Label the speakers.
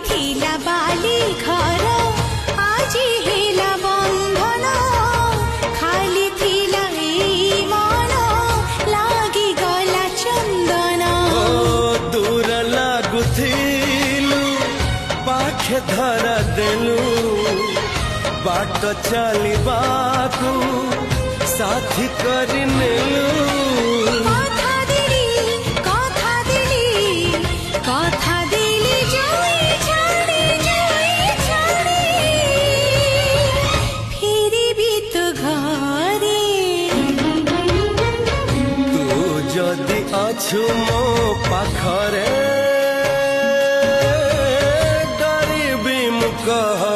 Speaker 1: थिला बाली घर आजी हेला बंधन खाली थिला ए मन लागी गला चंदन
Speaker 2: दूर लागुथिलु पाखे धरा देलु बाट चलिबाकू साथी करि नेलु अछु मो पाखरे डरिबी मु कह